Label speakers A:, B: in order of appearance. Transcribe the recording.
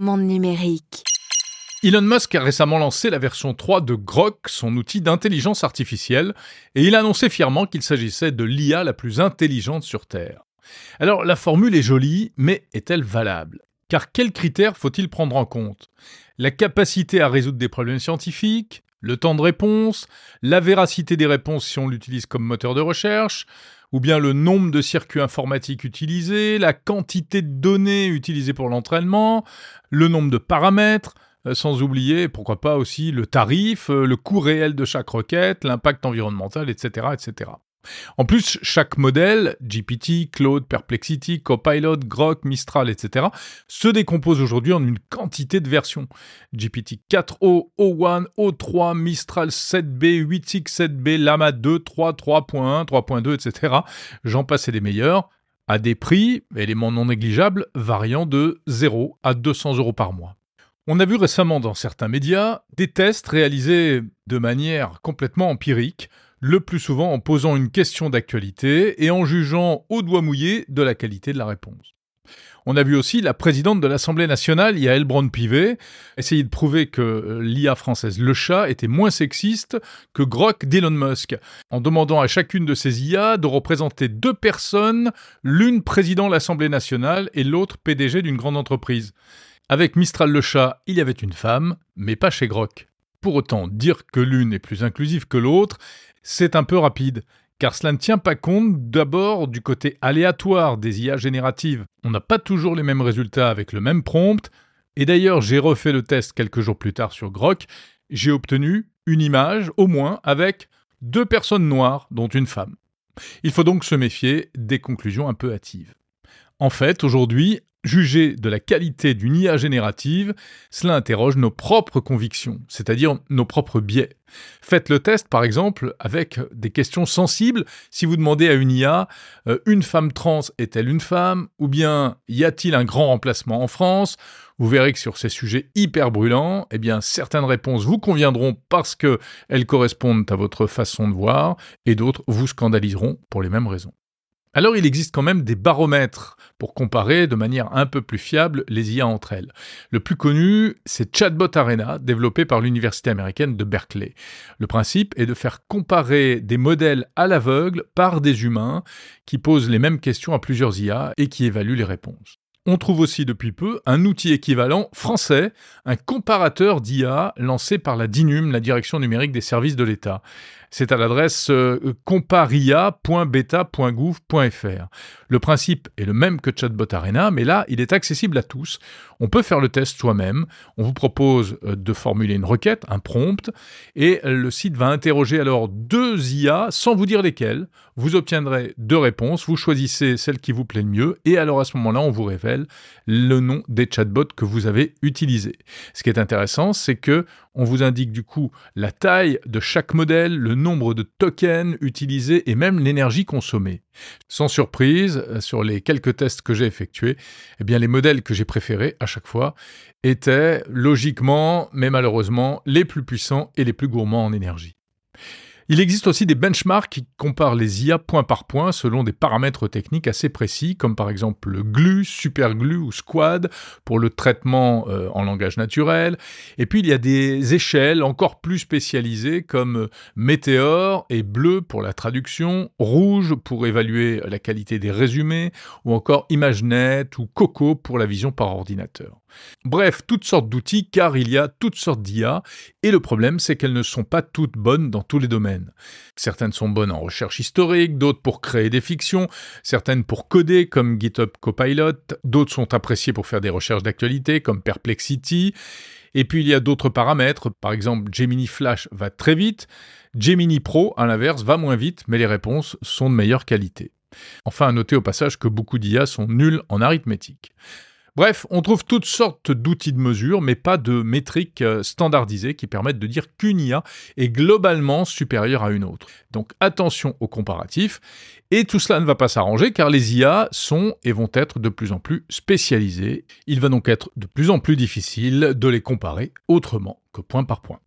A: Monde numérique.
B: Elon Musk a récemment lancé la version 3 de Grok, son outil d'intelligence artificielle, et il a annoncé fièrement qu'il s'agissait de l'IA la plus intelligente sur Terre. Alors la formule est jolie, mais est-elle valable ? Car quels critères faut-il prendre en compte ? La capacité à résoudre des problèmes scientifiques ? Le temps de réponse ? La véracité des réponses si on l'utilise comme moteur de recherche ? Ou bien le nombre de circuits informatiques utilisés, la quantité de données utilisées pour l'entraînement, le nombre de paramètres, sans oublier, pourquoi pas aussi, le tarif, le coût réel de chaque requête, l'impact environnemental, etc., etc. En plus, chaque modèle, GPT, Claude, Perplexity, Copilot, Grok, Mistral, etc., se décompose aujourd'hui en une quantité de versions. GPT 4o, O1, O3, Mistral 7B, 8X 7B, Llama 2, 3, 3.1, 3.2, etc. J'en passe et des meilleurs, à des prix, éléments non négligeables, variant de 0 à 200 € par mois. On a vu récemment dans certains médias des tests réalisés de manière complètement empirique, le plus souvent en posant une question d'actualité et en jugeant au doigt mouillé de la qualité de la réponse. On a vu aussi la présidente de l'Assemblée nationale, Yaël Braun-Pivet, essayer de prouver que l'IA française Le Chat était moins sexiste que Grok d'Elon Musk, en demandant à chacune de ces IA de représenter deux personnes, l'une président de l'Assemblée nationale et l'autre PDG d'une grande entreprise. Avec Mistral Le Chat, il y avait une femme, mais pas chez Grok. Pour autant, dire que l'une est plus inclusive que l'autre, c'est un peu rapide, car cela ne tient pas compte d'abord du côté aléatoire des IA génératives. On n'a pas toujours les mêmes résultats avec le même prompt, et d'ailleurs j'ai refait le test quelques jours plus tard sur Grok, j'ai obtenu une image, au moins, avec deux personnes noires, dont une femme. Il faut donc se méfier des conclusions un peu hâtives. En fait, aujourd'hui, juger de la qualité d'une IA générative, cela interroge nos propres convictions, c'est-à-dire nos propres biais. Faites le test, par exemple, avec des questions sensibles. Si vous demandez à une IA, une femme trans est-elle une femme ? Ou bien, y a-t-il un grand remplacement en France ? Vous verrez que sur ces sujets hyper brûlants, eh bien, certaines réponses vous conviendront parce qu'elles correspondent à votre façon de voir, et d'autres vous scandaliseront pour les mêmes raisons. Alors il existe quand même des baromètres pour comparer de manière un peu plus fiable les IA entre elles. Le plus connu, c'est Chatbot Arena, développé par l'université américaine de Berkeley. Le principe est de faire comparer des modèles à l'aveugle par des humains qui posent les mêmes questions à plusieurs IA et qui évaluent les réponses. On trouve aussi depuis peu un outil équivalent français, un comparateur d'IA lancé par la DINUM, la Direction numérique des services de l'État. C'est à l'adresse comparia.beta.gouv.fr. Le principe est le même que Chatbot Arena, mais là, il est accessible à tous. On peut faire le test soi-même. On vous propose de formuler une requête, un prompt, et le site va interroger alors deux IA sans vous dire lesquelles. Vous obtiendrez deux réponses, vous choisissez celle qui vous plaît le mieux, et alors à ce moment-là, on vous révèle le nom des chatbots que vous avez utilisés. Ce qui est intéressant, c'est que on vous indique du coup la taille de chaque modèle, le nombre de tokens utilisés et même l'énergie consommée. Sans surprise, sur les quelques tests que j'ai effectués, eh bien les modèles que j'ai préférés à chaque fois étaient logiquement, mais malheureusement, les plus puissants et les plus gourmands en énergie. Il existe aussi des benchmarks qui comparent les IA point par point selon des paramètres techniques assez précis, comme par exemple le GLU, SuperGLU ou Squad pour le traitement en langage naturel. Et puis il y a des échelles encore plus spécialisées comme Météor et Bleu pour la traduction, Rouge pour évaluer la qualité des résumés, ou encore ImageNet ou Coco pour la vision par ordinateur. Bref, toutes sortes d'outils car il y a toutes sortes d'IA et le problème c'est qu'elles ne sont pas toutes bonnes dans tous les domaines. Certaines sont bonnes en recherche historique, d'autres pour créer des fictions, certaines pour coder comme GitHub Copilot, d'autres sont appréciées pour faire des recherches d'actualité comme Perplexity, et puis il y a d'autres paramètres, par exemple Gemini Flash va très vite, Gemini Pro à l'inverse va moins vite mais les réponses sont de meilleure qualité. Enfin à noter au passage que beaucoup d'IA sont nulles en arithmétique. Bref, on trouve toutes sortes d'outils de mesure, mais pas de métriques standardisées qui permettent de dire qu'une IA est globalement supérieure à une autre. Donc attention aux comparatifs, et tout cela ne va pas s'arranger car les IA sont et vont être de plus en plus spécialisées. Il va donc être de plus en plus difficile de les comparer autrement que point par point.